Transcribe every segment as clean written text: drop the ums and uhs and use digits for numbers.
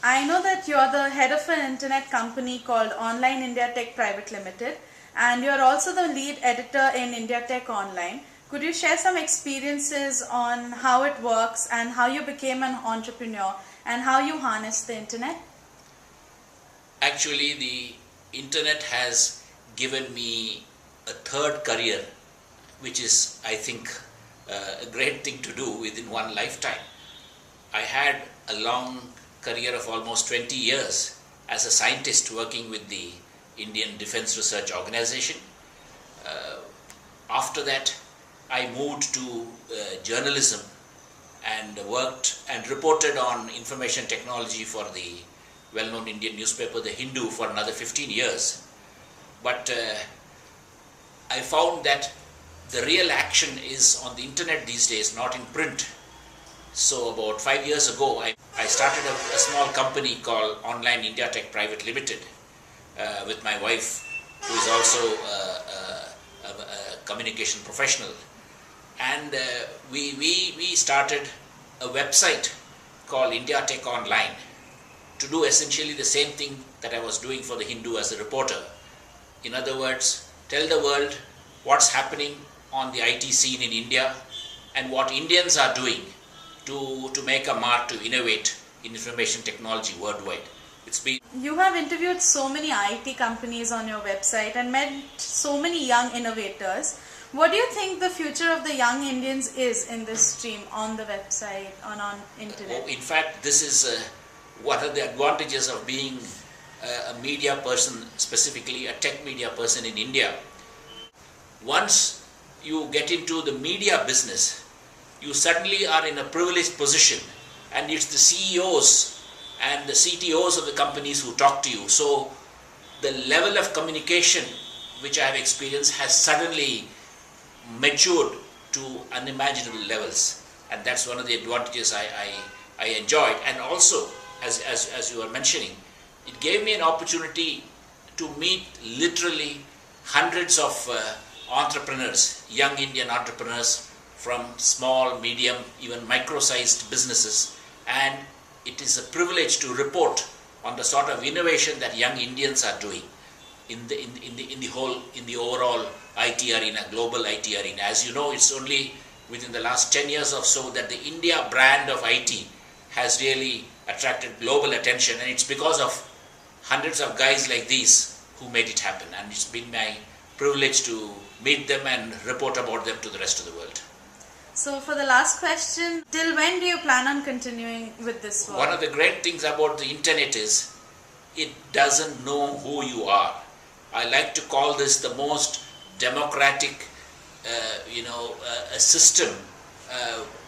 I know that you're the head of an internet company called Online India Tech Private Limited, and you're also the lead editor in India Tech Online. Could you share some experiences on how it works and how you became an entrepreneur and how you harness the internet? Actually, the internet has given me a third career, which is, I think, a great thing to do within one lifetime. I had a long career of almost 20 years as a scientist working with the Indian Defence Research Organization. After that, I moved to journalism and worked and reported on information technology for the well-known Indian newspaper, The Hindu, for another 15 years. But I found that the real action is on the internet these days, not in print. So about 5 years ago, I started a small company called Online India Tech Private Limited with my wife, who is also a communication professional. And we started a website called India Tech Online to do essentially the same thing that I was doing for The Hindu as a reporter. In other words, tell the world what's happening on the IT scene in India and what Indians are doing to make a mark, to innovate in information technology worldwide. You have interviewed so many IT companies on your website and met so many young innovators. What do you think the future of the young Indians is in this stream, on the website, on internet? In fact, this is one of the advantages of being a media person, specifically a tech media person in India. Once you get into the media business, you suddenly are in a privileged position, and it's the CEOs and the CTOs of the companies who talk to you. So the level of communication which I have experienced has suddenly matured to unimaginable levels, and that's one of the advantages I enjoyed. And also, as you were mentioning, it gave me an opportunity to meet literally hundreds of entrepreneurs, young Indian entrepreneurs from small, medium, even micro-sized businesses, and it is a privilege to report on the sort of innovation that young Indians are doing in the overall IT arena, global IT arena. As you know, it's only within the last 10 years or so that the India brand of IT has really attracted global attention, and it's because of hundreds of guys like these who made it happen, and it's been my privilege to meet them and report about them to the rest of the world. So for the last question, till when do you plan on continuing with this work? One of the great things about the internet is it doesn't know who you are. I like to call this the most democratic a system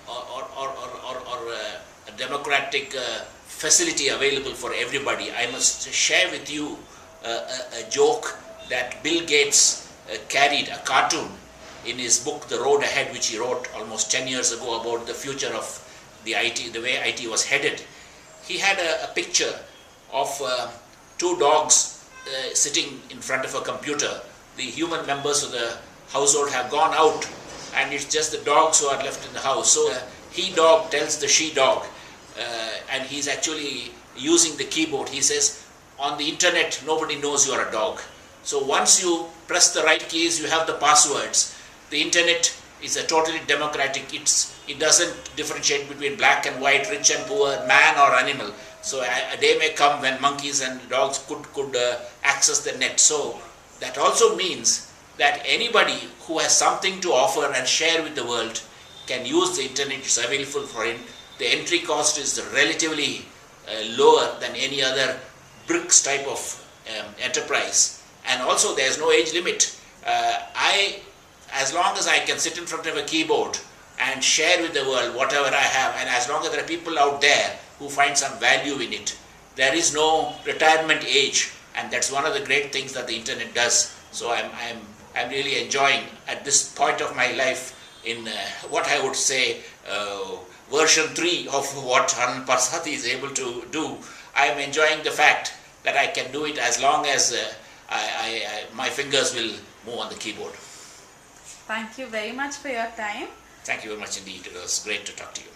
or a democratic facility available for everybody. I must share with you a joke that Bill Gates carried, a cartoon, in his book The Road Ahead, which he wrote almost 10 years ago, about the future of the IT, the way IT was headed. He had a picture of two dogs sitting in front of a computer. The human members of the household have gone out, and it's just the dogs who are left in the house. So he dog tells the she dog, and he's actually using the keyboard. He says, on the internet, nobody knows you are a dog. So once you press the right keys, you have the passwords. The internet is a totally democratic. It doesn't differentiate between black and white, rich and poor, man or animal. So a day may come when monkeys and dogs could access the net. So that also means that anybody who has something to offer and share with the world can use the internet. It's available for him. The entry cost is relatively lower than any other bricks type of enterprise. And also there is no age limit. As long as I can sit in front of a keyboard and share with the world whatever I have, and as long as there are people out there who find some value in it, there is no retirement age, and that's one of the great things that the internet does. So I'm really enjoying at this point of my life in what I would say version 3 of what Anand Parsati is able to do. I am enjoying the fact that I can do it as long as my fingers will move on the keyboard. Thank you very much for your time. Thank you very much indeed. It was great to talk to you.